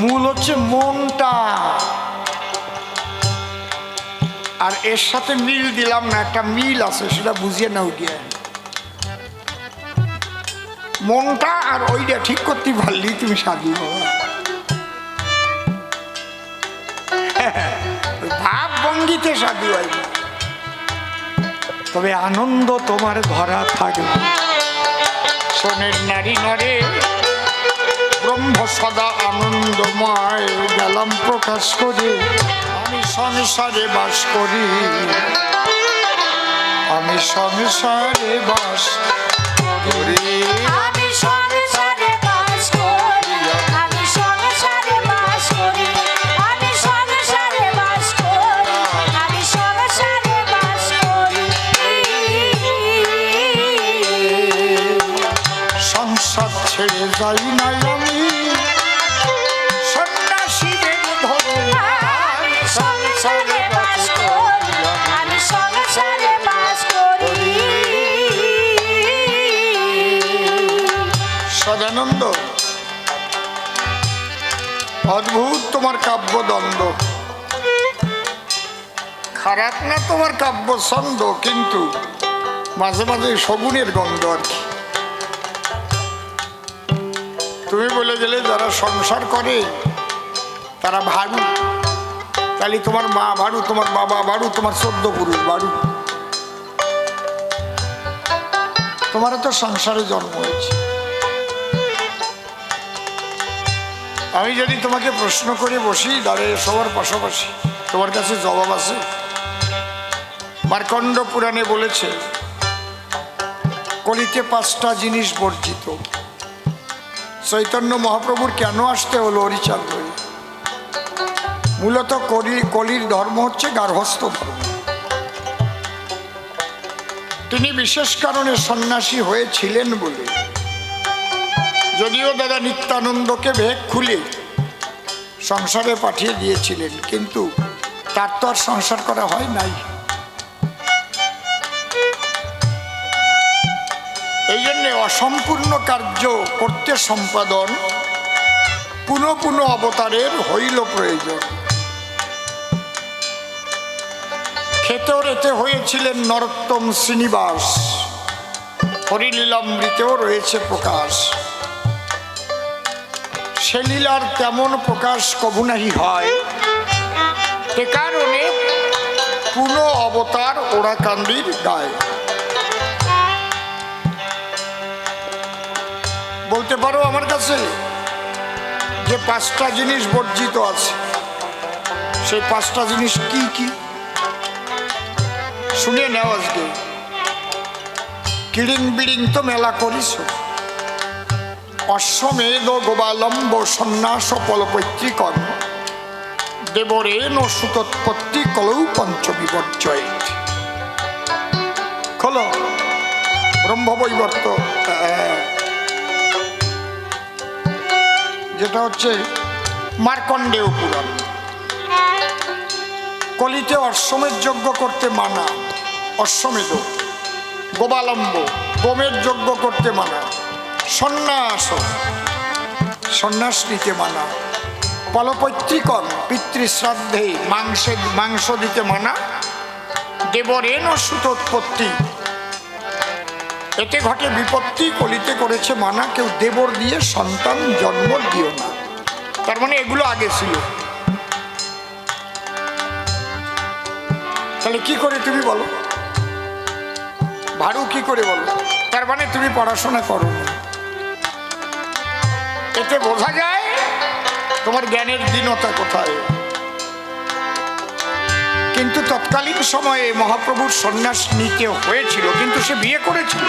মূল হচ্ছে মনটা। আর এর সাথে মিল দিলাম না, একটা মিল আছে, সেটা বুঝিয়ে নাও গিয়ে। মনটা আর ওইটা ঠিক করতে পারলি তুমি সাধু বাবা। ভাব ভঙ্গিতে সাধু হয়। তবে আনন্দ তোমার ধরা থাকবে। সোনের নারী নরে ব্রহ্ম সদা আনন্দময়, গেলাম প্রকাশ করে আমি সংসারে বাস করি, আমি সংসারে বাস করি। আমি সংসারে বাস করি, আমি সংসারে বাস করি, আমি সংসারে বাস করি, আমি সংসারে বাস করি। সংসার ছেড়ে যাই নাই আমি, সন্ন্যাসীদের ধরে আমি সংসারে বাস করি, আমি সংসারে বাস করি। সদানন্দ, অদ্ভুত তোমার কাব্যদ্বন্দ্ব। খারাপ না তোমার কাব্য ছন্দ, কিন্তু মাঝে মাঝে শগুনের গন্ধ আর কি। তুমি বলে গেলে যারা সংসার করে তারা ভাড়ু, তাহলে তোমার মা ভাড়ু, তোমার বাবা ভাড়ু, তোমার 14 পুরুষ ভাড়ু। তোমারও তো সংসারে জন্ম হয়েছে। আমি যদি তোমাকে প্রশ্ন করে বসি দাঁড়িয়ে সবার পাশাপাশি, তোমার কাছে জবাব আছে? মার্কণ্ড পুরাণে বলেছে কলিতে 5টা জিনিস বর্জিত। চৈতন্য মহাপ্রভুর কেন আসতে হলো হরিচাঁদ হয়ে? মূলত কলির ধর্ম হচ্ছে গার্হস্থ ধর্ম। তিনি বিশেষ কারণে সন্ন্যাসী হয়েছিলেন বলে, যদিও দাদা নিত্যানন্দকে ভেগ খুলে সংসারে পাঠিয়ে দিয়েছিলেন, কিন্তু তার তো আর সংসার করা হয় নাই। এই জন্যে অসম্পূর্ণ কার্য করতে সম্পাদন পুনঃ পুনঃ অবতারের হইল প্রয়োজন। খেতেও রেতে হয়েছিলেন নরোত্তম শ্রীনিবাস, হরিলীলামৃতেও রয়েছে প্রকাশ। সে লীলার তেমন প্রকাশ কবু নাহি হয়, এ কারণে পুনঃ অবতার ওরা কান্দির গায়। বলতে পারো আমার কাছে যে 5টা জিনিস বর্জিত আছে, সেই 5টা জিনিস কি কি শুনে নেও আজকে। কিড়িং বিড়িং তো মেলা করিস, অশ্বমেধ গোবালম্ব সন্ন্যাস ফলপৈতৃকম, দেবরেণ সুতোৎপত্তি কলৌ পঞ্চবিবর্জয়। খোলো ব্রহ্মবৈবর্ত, যেটা হচ্ছে মার্কণ্ডেয় পুরাণ। কলিতে অশ্বমেধ যজ্ঞ করতে মানা, অশ্বমেধ। গোবালম্ব, গোমের যজ্ঞ করতে মানা। সন্ন্যাস, সন্ন্যাস নিতে মানা। ফলপৈতৃকম, পিতৃশ্রাদ্ধে মাংস দিতে মানা। দেবরেণ সুতোৎপত্তি, এতে ঘটে বিপত্তি, কলিতে করেছে মানা, কেউ দেবর দিয়ে সন্তান জন্ম দিও না। তার মানে এগুলো আগে ছিল। তাহলে কি করে তুমি বলো? ভাড়ু কি করে বলো? তার মানে তুমি পড়াশোনা করো না। এতে বোঝা যায় তোমার জ্ঞানের দীনতা কোথায়। কিন্তু তৎকালীন সময়ে মহাপ্রভুর সন্ন্যাস নিতে হয়েছিল, কিন্তু সে বিয়ে করেছিল।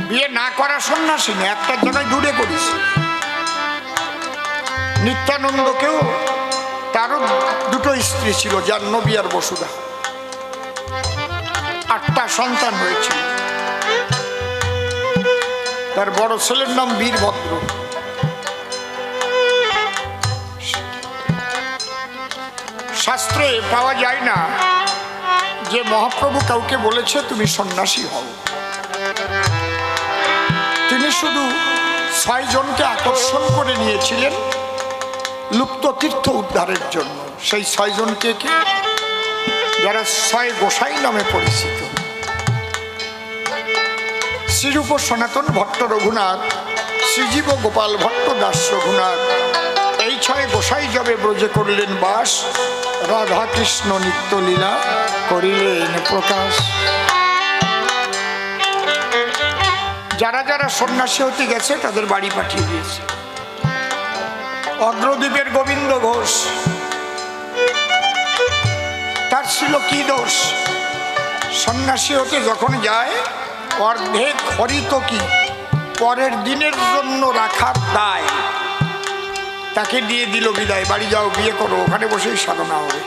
বিয়ে না করা সন্ন্যাসী না, একটার জায়গায় দূরে করেছে। নিত্যানন্দকেও তারও 2টো স্ত্রী ছিল, জাহ্নবী আর বসুধা। 8টা সন্তান হয়েছিল। তার বড় ছেলের নাম বীরভদ্র। শাস্ত্রে পাওয়া যায় না যে মহাপ্রভু কাউকে বলেছে তুমি সন্ন্যাসী হও। তিনি শুধু 6 জনকে আকর্ষণ করে নিয়েছিলেন লুপ্ত তীর্থ উদ্ধারের জন্য। সেই 6 জনকে কি, যারা 6 গোসাই নামে পরিচিত, শ্রীরূপ সনাতন ভট্ট রঘুনাথ, শ্রীজীব গোপাল ভট্ট দাস রঘুনাথ, এই 6 গোসাই যবে ব্রজে করলেন বাস, রাধা কৃষ্ণ নিত্য লীলা করিলেন প্রকাশ। যারা যারা সন্ন্যাসী হতে গেছে তাদের বাড়ি পাঠিয়ে দিয়েছে। অগ্রদ্বীপের গোবিন্দ ঘোষ, তার ছিল কি দোষ? সন্ন্যাসী হতে যখন যায়, অর্ধেক হরিত কি পরের দিনের জন্য রাখার দায় তাকে দিয়ে দিল বিদায়, বাড়ি যাও, বিয়ে করো, ওখানে বসেই সাধনা হবে।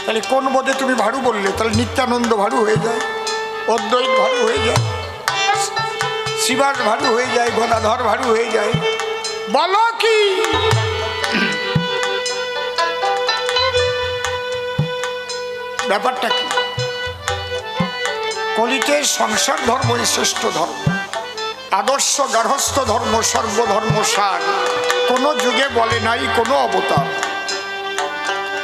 তাহলে কোন বোধে তুমি ভাড়ু বললে? তাহলে নিত্যানন্দ ভাড়ু হয়ে যায়, অদ্বৈত ভাড়ু হয়ে যায়, শিবাস ভাড়ু হয়ে যায়, গদাধর ভাড়ু হয়ে যায়, বলো কি? ব্যাপারটা কি? কলিতে সংসার ধর্মই শ্রেষ্ঠ ধর্ম, আদর্শ গার্হস্থ ধর্ম সর্বধর্ম সার, কোনো যুগে বলে নাই কোনো অবতার।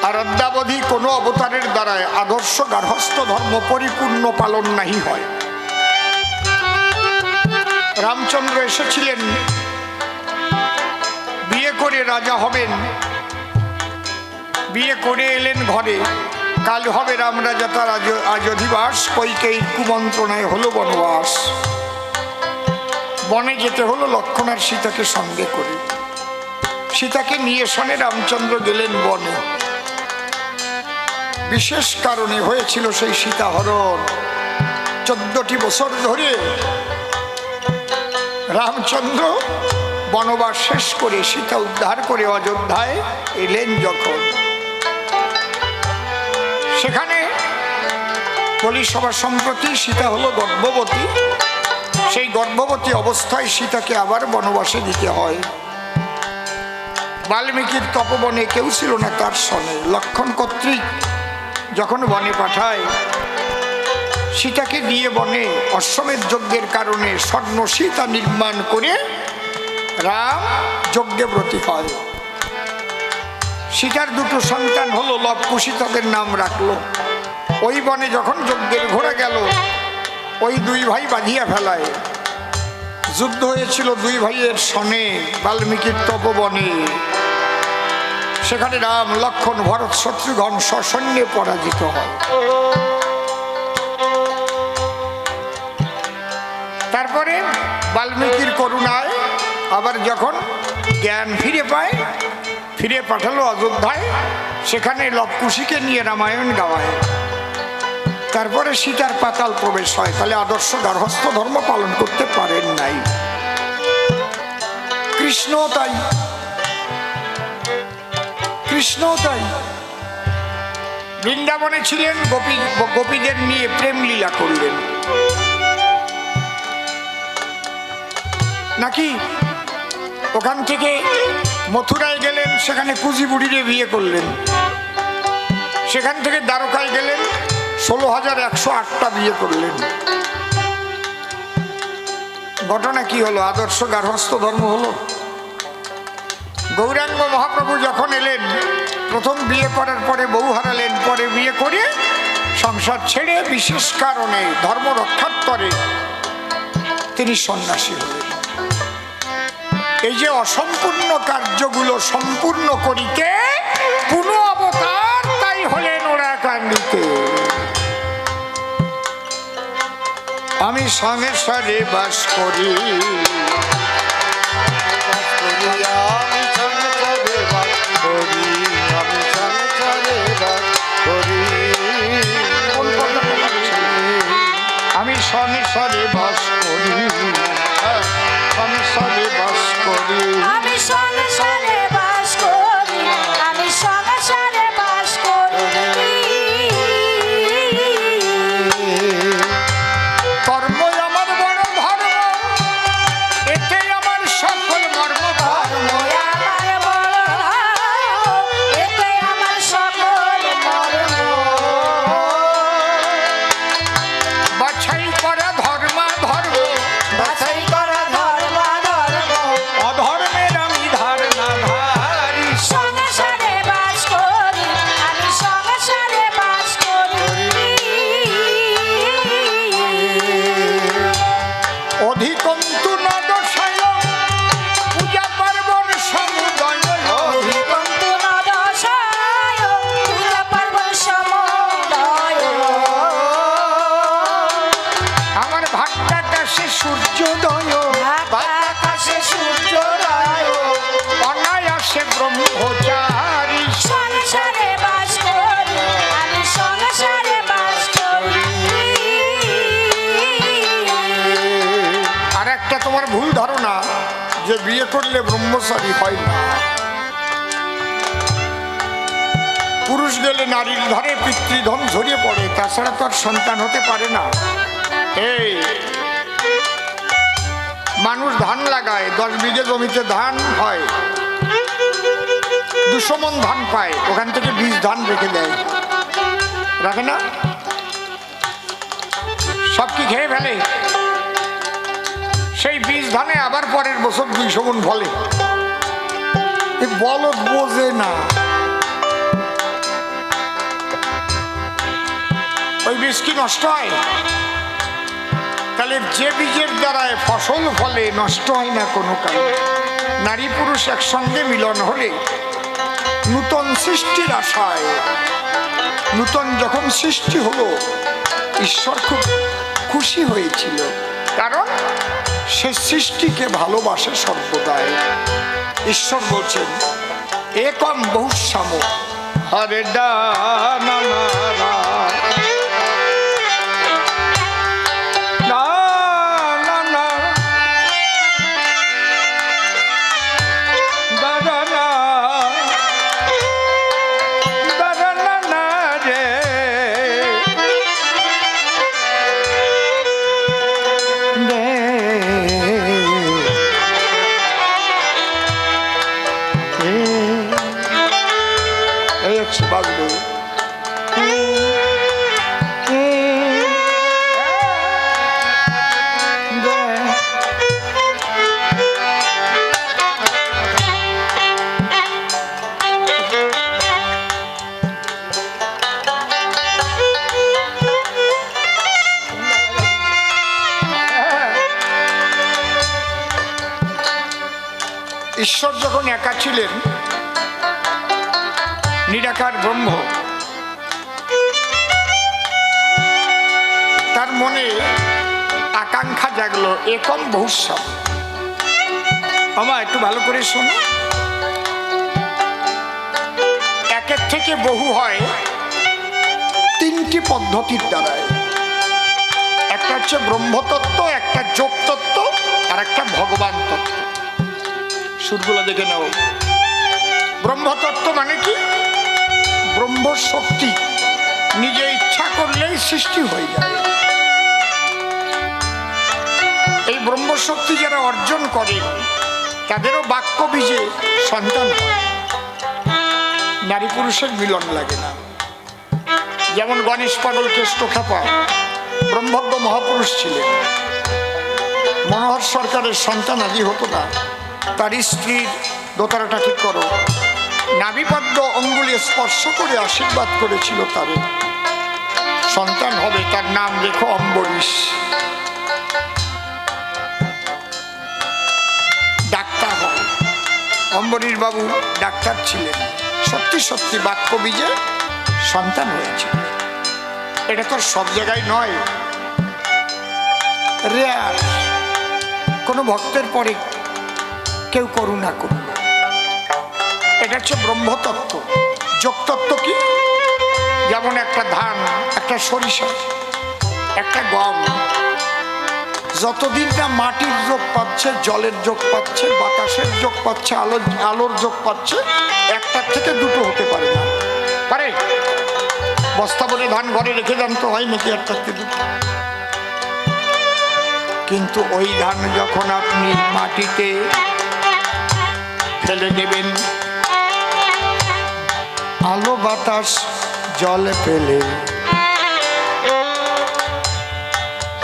আর অদ্যাবধি কোনো অবতারের দ্বারায় আদর্শ গার্হস্থ ধর্ম পরিপূর্ণ পালন নাহি হয়। রামচন্দ্র এসেছিলেন, বিয়ে করে রাজা হবেন, বিয়ে করে এলেন ঘরে, কাল হবে রাম রাজা তার আজ অধিবাস, কৈকেয়ীর কুমন্ত্রণায় হলো বনবাস। বনে যেতে হলো লক্ষ্মণ আর সীতাকে সঙ্গে করে। সীতাকে নিয়ে শোনে রামচন্দ্র গেলেন বনে। বিশেষ কারণে হয়েছিল সেই সীতাহরণ। 14টি বছর ধরে রামচন্দ্র বনবাস শেষ করে সীতা উদ্ধার করে অযোধ্যায় এলেন যখন, সেখানে কলিসভা সম্প্রতি সীতা হলো গর্ভবতী। সেই গর্ভবতী অবস্থায় সীতাকে আবার বনবাসে দিতে হয়। বাল্মীকির তপবনে কেউ ছিল না তার সনে। লক্ষ্মণ কর্তৃক যখন বনে পাঠায়, সীতাকে দিয়ে বনে অশ্বমেধ যজ্ঞের কারণে স্বর্ণ সীতা নির্মাণ করে রাম যজ্ঞে ব্রতী হয়। সীতার 2টো সন্তান হলো, লব কুশী তাদের নাম রাখলো। ওই বনে যখন যজ্ঞের ঘোড়া গেল, ওই 2 ভাই বাঁধিয়া ফেলায়। যুদ্ধ হয়েছিল 2 ভাইয়ের সনে বাল্মীকির তপবনে। সেখানে রাম লক্ষ্মণ ভরত শত্রুঘ্ন সসৈন্যে পরাজিত হয়। তারপরে বাল্মীকির করুণায় আবার যখন জ্ঞান ফিরে পায়, ফিরে পাঠালো অযোধ্যায়। সেখানে লবকুশীকে নিয়ে রামায়ণ গাওয়ায়। তারপরে সীতার পাতাল প্রবেশ হয়। তাহলে আদর্শ গার্হস্থ ধর্ম পালন করতে পারেন নাই। কৃষ্ণ তাই, কৃষ্ণ তাই বৃন্দাবনে ছিলেন, গোপীদের নিয়ে প্রেম লীলা করলেন নাকি? ওখান থেকে মথুরায় গেলেন, সেখানে কুজি বুড়িরে বিয়ে করলেন। সেখান থেকে দ্বারকায় গেলেন, 16,108টা বিয়ে করলেন। ঘটনা কি হলো? আদর্শ গার্হস্থ ধর্ম হলো? গৌরাঙ্গ মহাপ্রভু যখন এলেন, প্রথম বিয়ে করার পরে বউ হারালেন, পরে বিয়ে করে সংসার ছেড়ে বিশেষ কারণে ধর্ম রক্ষার্থে তিনি সন্ন্যাসী হলেন। এই যে অসম্পূর্ণ কার্যগুলো সম্পূর্ণ করিতে পুনঃ অবতার তাই হলেন ওরা কান্দিতে। আমি সংসারে বাস করি, আমি সংসারে বাস করি, সংসারে বাস করি, আমি সংসারে বাস করি, আমি সংসারে বাস করি। কর্ম আমার বড় ধর্ম, এতে আমার সকল মর্ম। কর্ম আমার বড় ধর্ম, এতে আমার সকল মর্ম। বাছাই করা ধর্মাধর্ম ভুল ধারণা যে বিয়ে করলে ব্রহ্মচারী হয় না। পুরুষ গেলে নারীর ঘরে পিতৃধন ঝরিয়ে পড়ে, তাছাড়া তো আর সন্তান হতে পারে না। এই মানুষ ধান লাগায়, 10 বিঘে জমিতে ধান হয়, 200 মণ ধান পায়, ওখান থেকে 20 ধান রেখে দেয়, রাখে না? সব কি খেয়ে ফেলে? সেই 20 ধানে আবার পরের বছর 200 মণ ফলে। বলদ বোঝে না, ওই বীজ কি নষ্ট হয়? তাহলে যে বীজের দ্বারায় ফসল ফলে নষ্ট হয় না কোনো কারণে। নারী পুরুষ একসঙ্গে মিলন হলে নূতন সৃষ্টির আশায়, নূতন যখন সৃষ্টি হলো, ঈশ্বর খুব খুশি হয়েছিল, কারণ সে সৃষ্টিকে ভালোবাসে সর্বদাই। ঈশ্বর বলছেন একম বহুশ্যাম হরে দানা বাজবে। ঈশ্বর যখন একা ছিলেন, নিরাকার ব্রহ্ম, তার মনে আকাঙ্ক্ষা জাগলো একম বহুশ্যাম। আমা একটু ভালো করে শোনো, একের থেকে বহু হয় 3টি পদ্ধতির দ্বারায়। একটা হচ্ছে ব্রহ্মতত্ত্ব, একটা যোগ তত্ত্ব, আর একটা ভগবান তত্ত্ব। সুরগুলো দেখে নাও। ব্রহ্মতত্ত্ব মানে কি? ব্রহ্ম শক্তি নিজে ইচ্ছা করলেই সৃষ্টি হয়ে যায়। এই ব্রহ্ম শক্তি যারা অর্জন করে তাদেরও বাক্য বীজে সন্তান হয়, নারী পুরুষের মিলন লাগে না। যেমন গণেশ পাগল কেষ্ট খ্যাপা ব্রহ্মজ্ঞ মহাপুরুষ ছিলেন, মনোহর সরকারের সন্তান আদি হতো না। তার স্ত্রীর দোতারাটা ঠিক করো, নাভিপদ্ম অঙ্গুলি স্পর্শ করে আশীর্বাদ করেছিল তার সন্তান হবে, তার নাম রেখো অম্বরীশ। ডাক্তার হয়, অম্বরীশ বাবু ডাক্তার ছিলেন, সত্যি সত্যি বাক্য বীজে সন্তান হয়েছে। এটা তো সব জায়গায় নয়, রেয়ার। কোনো ভক্তের পরে কেউ করুণা করল। এটা হচ্ছে ব্রহ্মতত্ত্ব। যোগতত্ত্ব কি? যেমন একটা ধান, একটা সরিষা, একটা গম, যতদিন না মাটির যোগ পাচ্ছে, জলের যোগ পাচ্ছে, বাতাসের যোগ পাচ্ছে, আলোর যোগ পাচ্ছে, একটার থেকে দুটো হতে পারে না। পারে? বস্তা বলে ধান ঘরে রেখে যান তো হয় নাকি একটার থেকে দুটো? কিন্তু ওই ধান যখন আপনি মাটিতে ফেলে দেবেন, আলো বাতাস জল পেলে,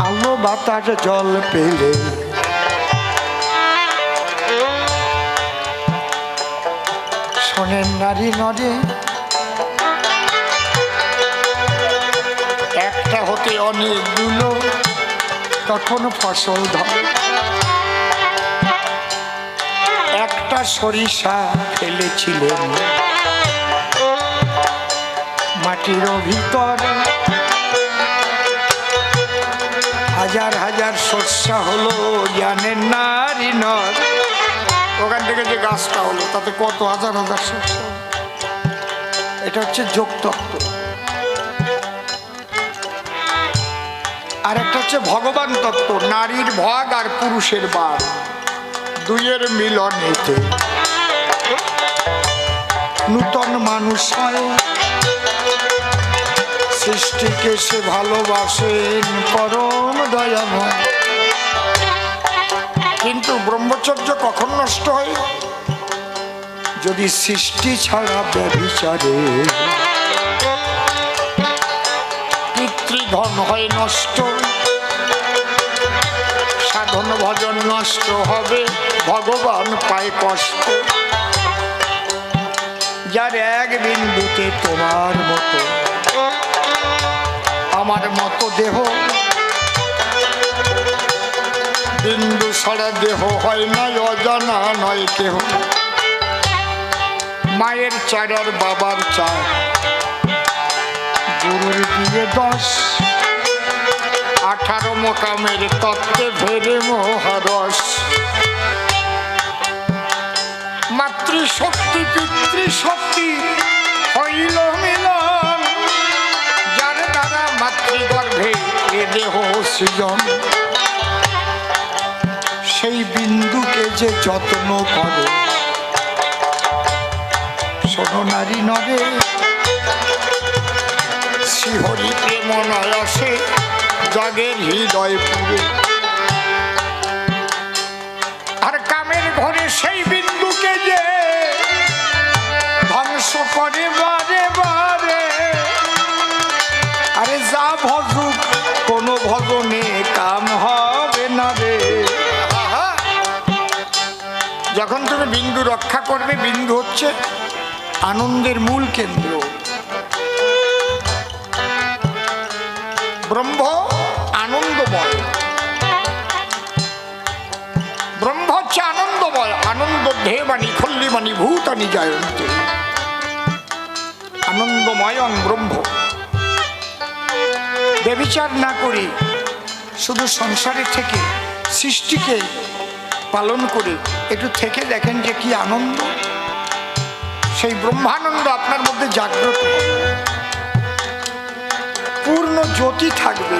আলো বাতাস জল পেলে শোনেন নারী নরে, একটা হতে অনেকগুলো তখন ফসল ধরে। একটা সরিষা ফেলেছিলেন মাটির ভিতরে, হাজার হাজার সর্ষা হলো, জানেন নারী নর। ওখান থেকে যে গাছটা হলো তাতে কত হাজার হাজার সর্ষা। এটা হচ্ছে যোগতত্ত্ব। আর একটা হচ্ছে ভগবান তত্ত্ব, নারীর ভাগ আর পুরুষের ভাগ। দুইয়ের মিলনেতে নূতন মানুষ হয়, সৃষ্টিকে সে ভালোবাসেন পরম দয়াময়। কিন্তু ব্রহ্মচর্য কখন নষ্ট হয়? যদি সৃষ্টি ছাড়া ব্যভিচারে পিতৃধন হয় নষ্ট, সাধন ভজন নষ্ট হবে, ভগবান পায় কষ্ট। যার এক বিন্দুতে তোমার মতো আমার মতো দেহ, বিন্দু ছাড়া দেহ হয় না, অজানা নয় কেহ। মায়ের চার আর বাবার চার, গুরুর দিয়ে 10, 18 মোকামের তত্ত্বে ভেরে মহারস। মাতৃশক্তি পিতৃশক্তি হইল মিলন, যার দ্বারা মাতৃগর্ভে এ দেহ সৃজন। সেই বিন্দুকে যে যত্ন করে, শোনো নারী নরে, শ্রীহরি প্রেম নয়সে জগের হৃদয় পুরে। আর কামের ঘরে সেই বিন্দুকে যে ধ্বংস করে বারে বারে। আরে যা ভজুক কোনো ভজনে কাম হবে না রে। যখন তুমি বিন্দু রক্ষা করবে, বিন্দু হচ্ছে আনন্দের মূল কেন্দ্র। ব্রহ্ম আনন্দময়, ব্রহ্ম হচ্ছে আনন্দময়। আনন্দ দেবানি খল্লিমানি ভূতানি জায়ন্তে, আনন্দময় ব্রহ্ম। ব্যভিচার না করে শুধু সংসারে থেকে সৃষ্টিকে পালন করে একটু থেকে দেখেন যে কি আনন্দ। সেই ব্রহ্মানন্দ আপনার মধ্যে জাগ্রত হবে, পূর্ণ জ্যোতি থাকবে।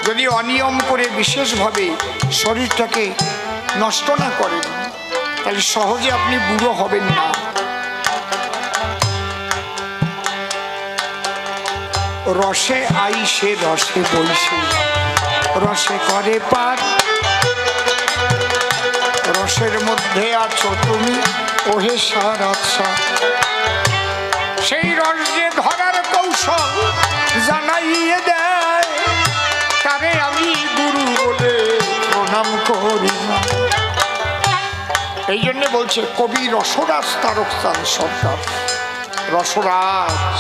যদি অনিয়ম করে বিশেষভাবে শরীরটাকে নষ্ট না করেন, তাহলে সহজে আপনি বুড়ো হবেন না। রসে আইসে রসে বইসে, রসে করে পার। রসের মধ্যে আছো তুমি ওহে সারাচ্ছা। সেই রস যে ধরার কৌশল জানাইয়ে দেয়, তারে আমি গুরু বলে প্রণাম করি না। এই জন্যে বলছে কবি রসরাজ তারকস্থান সরকার। রসরাজ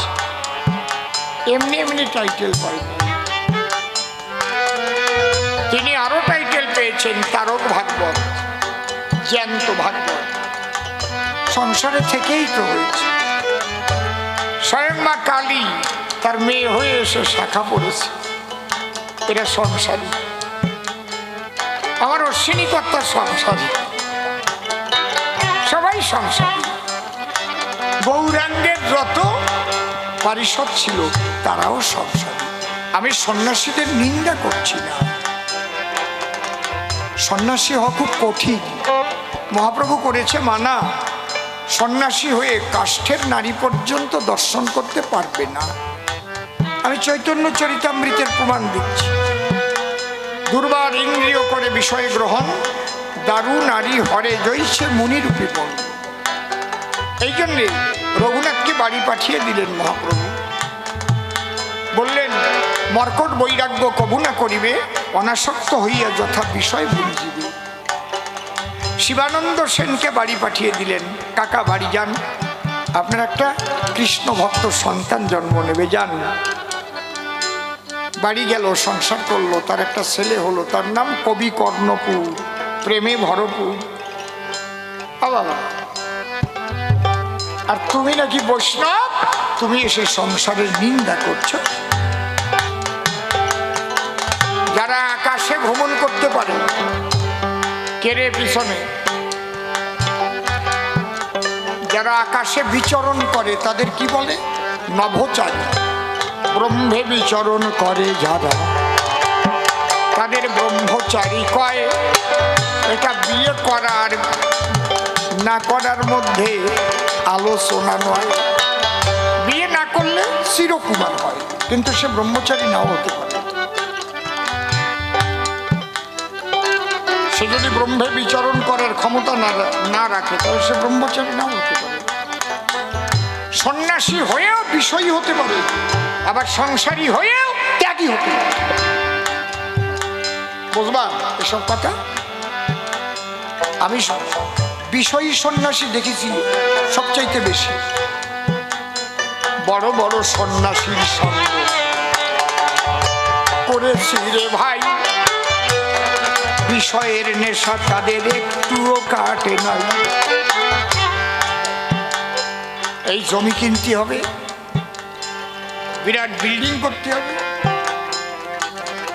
এমনি এমনি টাইটেল পাই না, তিনি আরো টাইটেল পেয়েছেন তারক ভাগবত, জ্যান্ত ভাগবত। সংসারে থেকেই তো হয়েছে। স্বয়ং মা কালী তার মেয়ে হয়ে এসে শাখা পড়েছে, এরা সংসারী। আমার অশ্বিনী কর্তার সংসারী, সবাই সংসারী। গৌরাঙ্গের যত পারিষদ ছিল তারাও সংসারী। আমি সন্ন্যাসীদের নিন্দা করছি না, সন্ন্যাসী হওয়া খুব কঠিন। মহাপ্রভু করেছে মানা, সন্ন্যাসী হয়ে কাষ্ঠের নারী পর্যন্ত দর্শন করতে পারবে না। আমি চৈতন্য চরিতামৃতের প্রমাণ দিচ্ছি। দুর্বার ইন্দ্রিয় করে বিষয় গ্রহণ, দারু নারী হরে জয়ছে মুনিরূপী বন। এই জন্যে রঘুনাথকে বাড়ি পাঠিয়ে দিলেন মহাপ্রভু। বললেন মর্কট বৈরাগ্য কবু না করিবে, অনাসক্ত হইয়া যথা বিষয় বুঝিবে। শিবানন্দ সেনকে বাড়ি পাঠিয়ে দিলেন, কাকা বাড়ি যান, আপনার একটা কৃষ্ণ ভক্ত সন্তান জন্ম নেবে, যান। বাড়ি গেল, সংসার করলো, তার একটা ছেলে হলো, তার নাম কবি কর্ণপুর, প্রেমে ভরপুর। বাবা, আর তুমি নাকি বৈষ্ণব, তুমি এসে সংসারের নিন্দা করছো। যারা আকাশে ভ্রমণ করতে পারে, কেরে পিছনে, যারা আকাশে বিচরণ করে তাদের কি বলে? নভোচারী। ব্রহ্মে বিচরণ করে যারা, তাদের ব্রহ্মচারী কয়। এটা বিয়ে করার না করার মধ্যে আলোচনা নয়। বিয়ে না করলে চিরকুমার হয়, কিন্তু সে ব্রহ্মচারী নাও হতে পারে। সে যদি ব্রহ্মে বিচরণ করার ক্ষমতা না রাখে তাহলে সে ব্রহ্মচারী নাও হতে পারে। সন্ন্যাসী হয়েও বিষয়ী হতে পারে, আবার সংসারী হয়েও ত্যাগী হতে পারে। বুঝবা এসব কথা? আমি বিষয়ী সন্ন্যাসী দেখেছি সবচাইতে বেশি। বড় বড় সন্ন্যাসীর সঙ্গ করেছি রে ভাই, বিষয়ের নেশা তাদের একটুও কাটে নাই। এই জমি কিনতে হবে, বিরাট বিল্ডিং করতে হবে,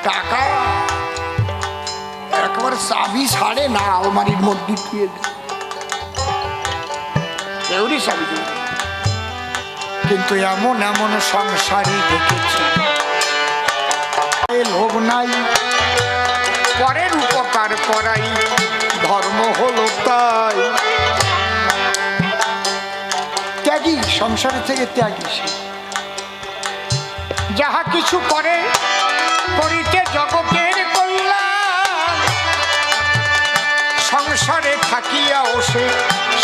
টাকা একবার চাবি ছাড়ে না, আলমারির মধ্যে দিয়ে কেউরই চাবি দেবে। কিন্তু এমন এমন সংসারই দেখেছি, লোভ নাই, পরের উপকার করাই ধর্ম হলো তাই। ত্যাগী, সংসার থেকে ত্যাগী সে। যাহা কিছু করে করিতে জগতের কল্যাণ, সংসারে থাকিয়াও সে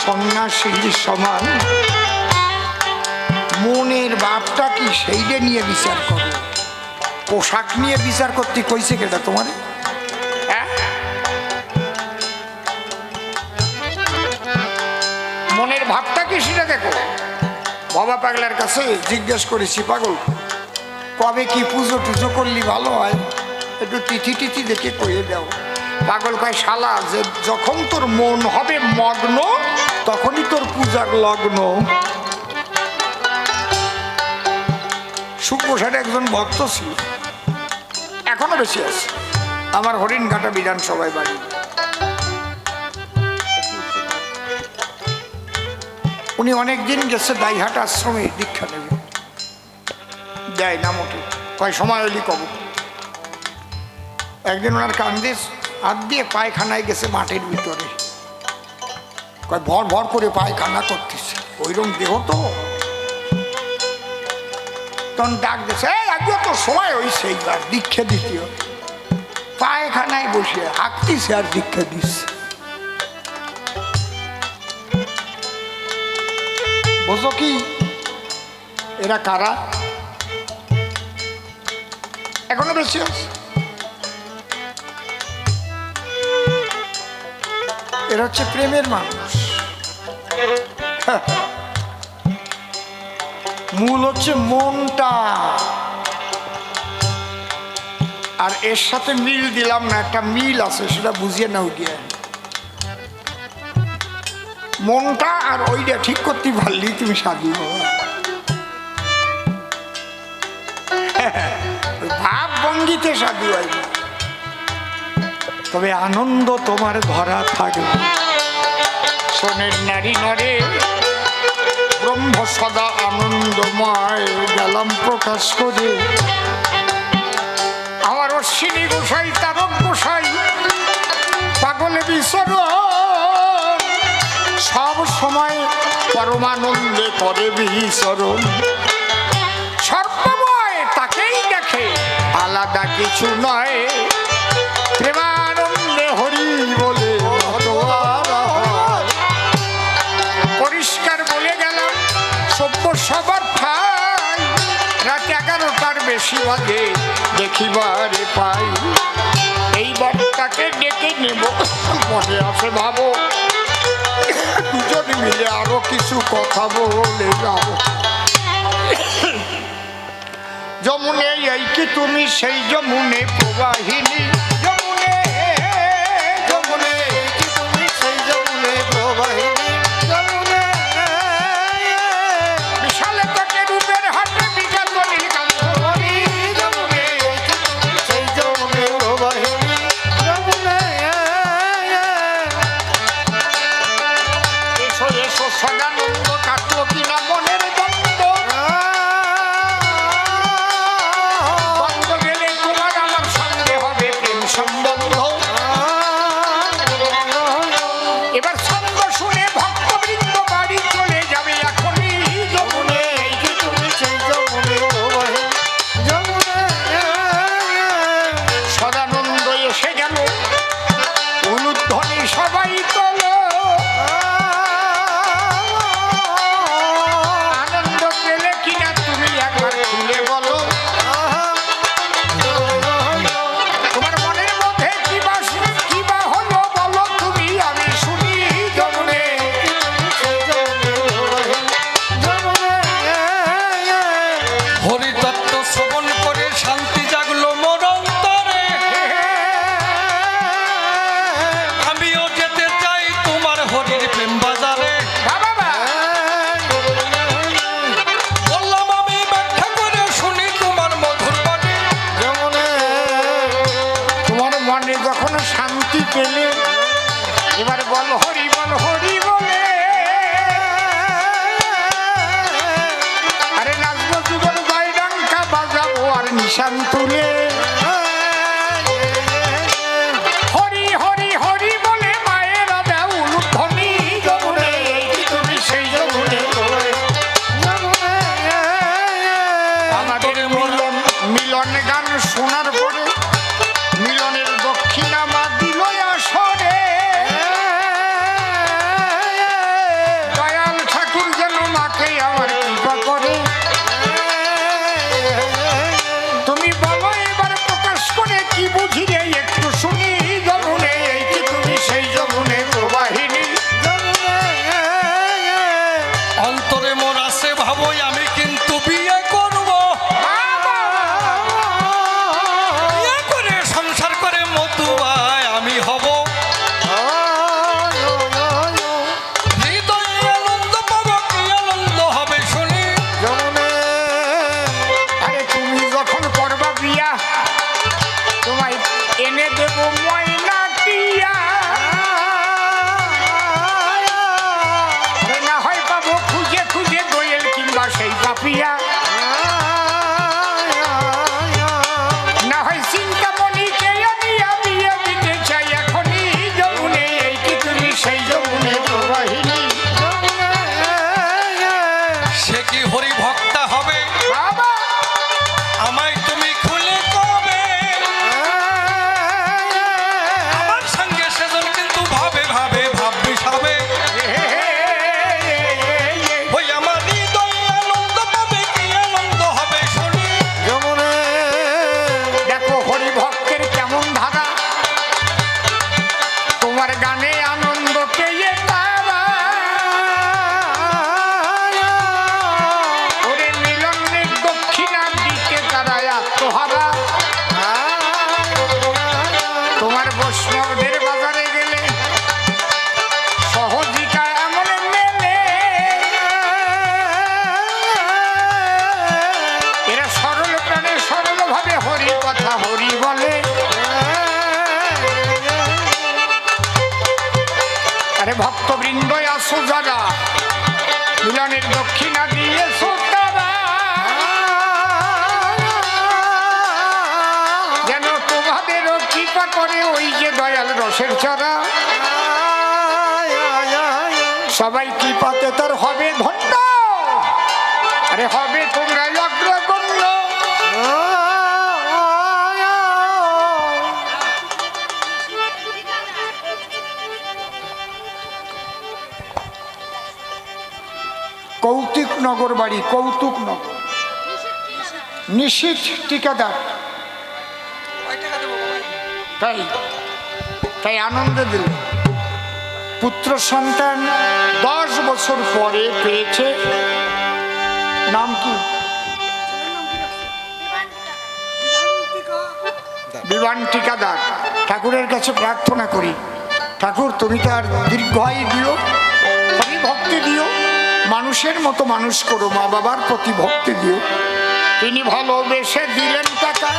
সন্ন্যাসীর সমান। মনের ভাবটা কি সেইটা নিয়ে বিচার করো, পোশাক নিয়ে বিচার করতে কইছে কেটা তোমার? মনের ভাবটা কি সেটা দেখো। বাবা পাগলার কাছে জিজ্ঞেস করেছি, পাগল কবে কি পুজো টুজো করলি ভালো হয়, একটু তিথি টিথি দেখে কইয়ে দাও। পাগল কয়, শালা যে যখন তোর মন হবে মগ্ন তখনই তোর পূজার লগ্ন। সুপ্রসাদ একজন ভক্ত ছিল, এখনো বেশি আছে, আমার হরিণঘাটা বিধানসভায় বাড়ি। উনি অনেকদিন গেছে দাইহাট আশ্রমে দীক্ষা নেবে, দেয় না মোটে, কয় সময় হলি কব। একদিন ওনার কান্দে হাত দিয়ে পায়খানায় গেছে মাঠের ভিতরে, কয় ভর ভর করে পায়খানা করতেছে, ওইরকম দেহ তো। তখন ডাক দিয়েছে, আজও তো সময় হয়েছে, এইবার দীক্ষা দিতে হবে। পায়খানায় বসে হাঁকতিছে আর দীক্ষা দিচ্ছে। বুঝো কি এরা কারা? এখনো বেশি আছে। এরা হচ্ছে প্রেমের মানুষ। মূল হচ্ছে মনটা, আর এর সাথে মিল দিলাম না, একটা মিল আছে, সেটা বুঝিয়ে নাও গিয়ে। মনটা আর ওইটা ঠিক করতে পারলেই তুমি সাধু হও। ভাব ভঙ্গিতে সাধু হয়, তবে আনন্দ তোমার ধরা থাকবে। সোনের নারী নরে ব্রহ্ম সদা আনন্দময়, গেলাম প্রকাশ করে। আমার অশ্বিনী গোসাই, তারক গোসাই, পাগলে বিচরণ, সব সময় পরমানন্দে করে বিচরণ। সর্বময় তাকেই দেখে, আলাদা কিছু নয়, প্রেমানন্দে হরি বলে। পরিষ্কার বলে গেলাম, সভ্য সবার ঠাই, রাত 11টার বেশি বাজে দেখিবারে পাই। এইবার তাকে ডেকে নেব, মনে আছে ভাবো, দুজন মিলে আরো কিছু কথা বলে যাব। যমুনে এই কি তুমি সেই যমুনে প্রবাহিনী, যমুনে যমুনে এই কি তুমি সেই যমুনে প্রবাহিনী, যমুনে বিশালে তাকে রূপের হাতে বিগত নীলকান্তমণি, যমুনে এই কি তুমি সেই যমুনে প্রবাহিনী, যমুনে। এসো এসো সদানন্দ, কাটলো কিনা মনের দ্বন্দ্ব, দ্বন্দ্ব গেলে তোমার আমার সঙ্গে হবে প্রেম নিশান তুলে হরি হরি হরি বলে মায়েরা দাও উলুধ্বনি যমুনে এই কি তুমি সেই যমুনে আমাদের মিলন মিলন গান শোনার পরে মিলনের দক্ষিণা মা দিল আসরে দয়াল ঠাকুর যেন মাকে আমার কৃপা করে তুমি বলো এবার প্রকাশ করে কি বুঝি রে একটু শুনি যমুনে এই কি তুমি সেই যমুনে প্রবাহিনী অন্তরে মোর আছে ভাবই আমি কিন্তু বিয়ে করব, বিয়ে করে সংসার করে মতুয়ায় আমি হব। হৃদয়ে আনন্দ পাবো, কি আনন্দ হবে শুনি। আরে তুমি যখন করবা বিয়া তোমায় এনে দেব ময়না টিয়া না হয় পাবো খুঁজে খুঁজে দোয়েল কিংবা সেই পাপিয়া না হয় চিন্তামণিকে আনিয়া বিয়ে দিতে চাই এখনই যমুনে এই কি তুমি সেই যমুনে প্রবাহিনী সে কি হরি ভক্তা হবে বাবা আমায় তুমি খুলে কবে। আমার সঙ্গে সেজন কিন্তু ভাবে ভাবে ভাববি সবে। ওই আমার হৃদয়ে আনন্দ পাবে, কি আনন্দ হবে শুনি। দেখো হরি ভক্তের কেমন ধারা তোমার গানে আনন্দ পেয়ে তারা ওরে মিলনের দক্ষিণার দিকে তারা আত্মহারা তোমার বৈষ্ণবদের বাজারে গেলে সহজিকা এমন মেলে এরা সরল প্রাণে সরল ভাবে হরি কথা হরি বলে আরে ভক্তবৃন্দ আসো যারা মিলনের দক্ষিণা দিয়েছো তারা যেন তোমাদেরও কৃপা করে ওই যে দয়াল রসের চড়া সবাই কৃপাতে তার হবে ধন্য আরে হবে তোমরা অগ্রগণ্য কৌতুক নগর বাড়ি কৌতুক নগর নিশীথ ঠিকাদার তাই তাই আনন্দ দিল পুত্র সন্তান 10 বছর পরে পেয়েছে নাম কি বিমান ঠিকাদার ঠাকুরের কাছে প্রার্থনা করি ঠাকুর তুমি তার দীর্ঘায়ু দিও হরি ভক্তি দিও মানুষের মতো মানুষ করো মা বাবার প্রতি ভক্তি দিও তিনি ভালোবেসে দিলেন টাকা